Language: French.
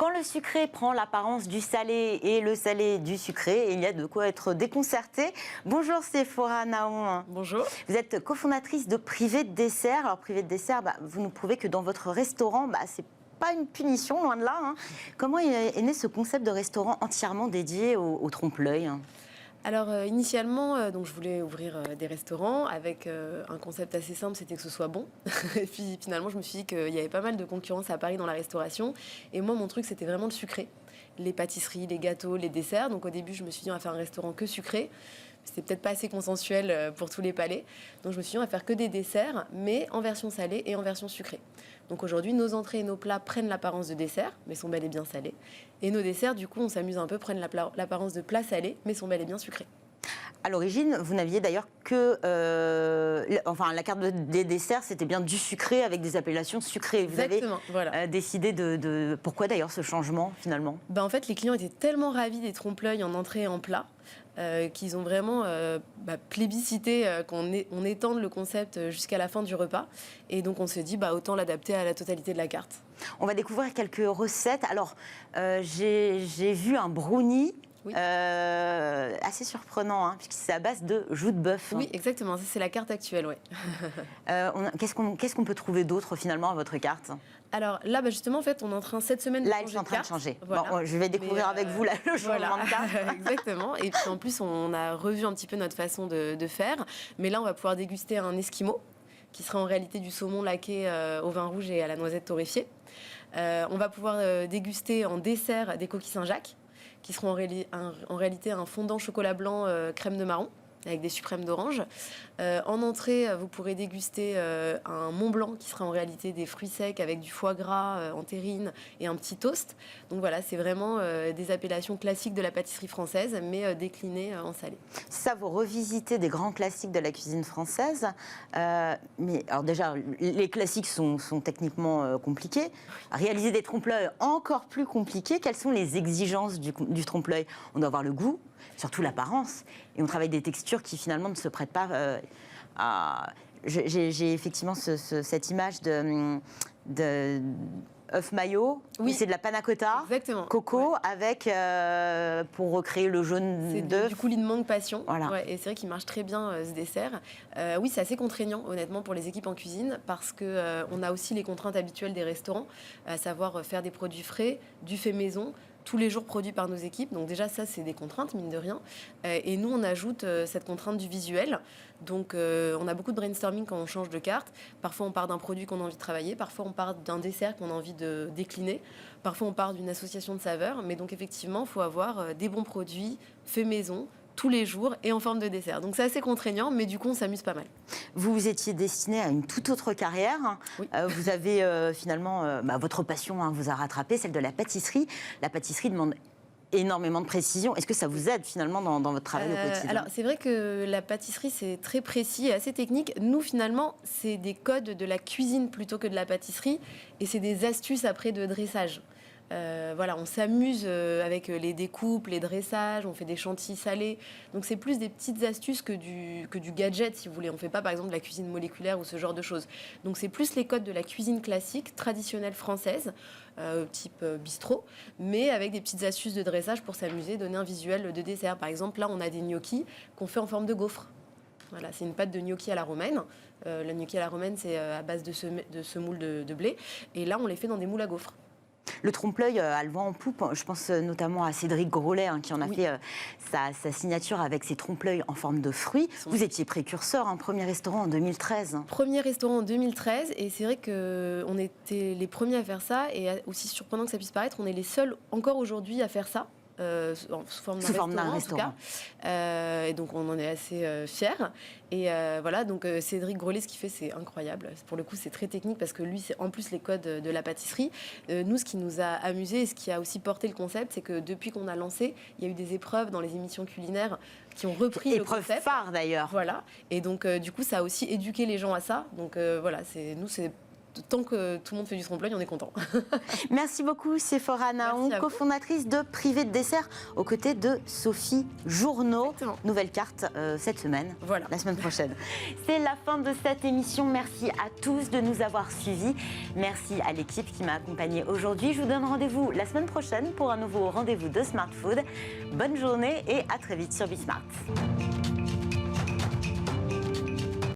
Quand le sucré prend l'apparence du salé et le salé du sucré, il y a de quoi être déconcerté. Bonjour Séphora Naon. Bonjour. Vous êtes cofondatrice de Privé de Dessert. Alors Privé de Dessert, vous nous prouvez que dans votre restaurant, c'est pas une punition, loin de là. Hein. Comment est né ce concept de restaurant entièrement dédié au trompe-l'œil? Alors initialement, donc je voulais ouvrir des restaurants avec un concept assez simple, c'était que ce soit bon. Et puis finalement, je me suis dit qu'il y avait pas mal de concurrence à Paris dans la restauration. Et moi, mon truc, c'était vraiment le sucré. Les pâtisseries, les gâteaux, les desserts. Donc au début, je me suis dit, on va faire un restaurant que sucré. C'était peut-être pas assez consensuel pour tous les palais. Donc je me suis dit, on va faire que des desserts, mais en version salée et en version sucrée. Donc aujourd'hui, nos entrées et nos plats prennent l'apparence de dessert, mais sont bel et bien salés. Et nos desserts, du coup, on s'amuse un peu, prennent l'apparence de plats salés, mais sont bel et bien sucrés. À l'origine, vous n'aviez d'ailleurs que... la carte des desserts, c'était bien du sucré avec des appellations sucrées. Vous Exactement, avez voilà. décidé de... Pourquoi d'ailleurs ce changement, finalement? En fait, les clients étaient tellement ravis des trompe-l'œil en entrée et en plat qu'ils ont vraiment plébiscité qu'on étende le concept jusqu'à la fin du repas. Et donc, on s'est dit, autant l'adapter à la totalité de la carte. On va découvrir quelques recettes. Alors, j'ai vu un brownie. Oui. Assez surprenant, hein, puisque c'est à base de joues de bœuf. Oui, exactement. Ça, c'est la carte actuelle, oui. Qu'est-ce qu'on peut trouver d'autre, finalement, à votre carte? Alors là, justement, en fait, on est en train cette semaine de là, changer je suis en train de changer. Voilà. Bon, je vais découvrir avec vous le changement de carte. Exactement. Et puis en plus, on a revu un petit peu notre façon de faire. Mais là, on va pouvoir déguster un esquimau, qui sera en réalité du saumon laqué au vin rouge et à la noisette torréfiée. On va pouvoir déguster en dessert des coquilles Saint-Jacques, qui seront en réalité un fondant chocolat blanc crème de marron, avec des suprêmes d'orange. En entrée, vous pourrez déguster un Mont Blanc qui sera en réalité des fruits secs avec du foie gras en terrine et un petit toast. Donc voilà, c'est vraiment des appellations classiques de la pâtisserie française, mais déclinées en salé. Ça, vous revisitez des grands classiques de la cuisine française. Mais alors déjà, les classiques sont techniquement compliqués. Réaliser des trompe-l'œil encore plus compliqué. Quelles sont les exigences du trompe-l'œil? On doit avoir le goût, surtout l'apparence, et on travaille des textures qui finalement ne se prêtent pas à... J'ai effectivement cette image de œuf mayo, oui, c'est de la panna cotta, exactement, coco, ouais, avec, pour recréer le jaune d'œuf. C'est du coulis de mangue passion, voilà. Ouais, et c'est vrai qu'il marche très bien ce dessert. Oui, c'est assez contraignant honnêtement pour les équipes en cuisine parce qu'on a aussi les contraintes habituelles des restaurants, à savoir faire des produits frais, du fait maison, tous les jours produits par nos équipes. Donc déjà, ça, c'est des contraintes, mine de rien. Et nous, on ajoute cette contrainte du visuel. Donc on a beaucoup de brainstorming quand on change de carte. Parfois, on part d'un produit qu'on a envie de travailler. Parfois, on part d'un dessert qu'on a envie de décliner. Parfois, on part d'une association de saveurs. Mais donc, effectivement, il faut avoir des bons produits faits maison, tous les jours et en forme de dessert. Donc c'est assez contraignant, mais du coup, on s'amuse pas mal. Vous étiez destiné à une toute autre carrière. Oui. Vous avez finalement, votre passion vous a rattrapé, celle de la pâtisserie. La pâtisserie demande énormément de précision. Est-ce que ça vous aide finalement dans votre travail au quotidien? Alors c'est vrai que la pâtisserie, c'est très précis et assez technique. Nous, finalement, c'est des codes de la cuisine plutôt que de la pâtisserie. Et c'est des astuces après de dressage. Voilà, on s'amuse avec les découpes, les dressages, on fait des chantilly salés. Donc c'est plus des petites astuces que du gadget, si vous voulez. On ne fait pas, par exemple, de la cuisine moléculaire ou ce genre de choses. Donc c'est plus les codes de la cuisine classique, traditionnelle française, type bistrot, mais avec des petites astuces de dressage pour s'amuser, donner un visuel de dessert. Par exemple, là, on a des gnocchis qu'on fait en forme de gaufre. Voilà, c'est une pâte de gnocchi à la romaine. Le gnocchi à la romaine, c'est à base de semoule de blé. Et là, on les fait dans des moules à gaufres. Le trompe-l'œil a le vent en poupe. Je pense notamment à Cédric Grolet, qui en a fait sa signature avec ses trompe-l'œil en forme de fruits. Vous étiez précurseur, premier restaurant en 2013. Premier restaurant en 2013, et c'est vrai qu'on était les premiers à faire ça, et aussi surprenant que ça puisse paraître, on est les seuls encore aujourd'hui à faire ça. Sous forme d'un restaurant. En tout cas. Et donc on en est assez fiers. Et voilà, donc Cédric Grolet, ce qu'il fait, c'est incroyable. Pour le coup, c'est très technique parce que lui, c'est en plus les codes de la pâtisserie. Nous, ce qui nous a amusé et ce qui a aussi porté le concept, c'est que depuis qu'on a lancé, il y a eu des épreuves dans les émissions culinaires qui ont repris le concept. Phare d'ailleurs. Voilà. Et donc du coup, ça a aussi éduqué les gens à ça. Donc voilà, c'est tant que tout le monde fait du trompe-l'œil, on est content. Merci beaucoup, Séphora Naon, cofondatrice de Privé de Dessert, aux côtés de Sophie Journeau. Exactement. Nouvelle carte cette semaine, Voilà. la semaine prochaine. C'est la fin de cette émission. Merci à tous de nous avoir suivis. Merci à l'équipe qui m'a accompagnée aujourd'hui. Je vous donne rendez-vous la semaine prochaine pour un nouveau rendez-vous de Smart Food. Bonne journée et à très vite sur Bismart.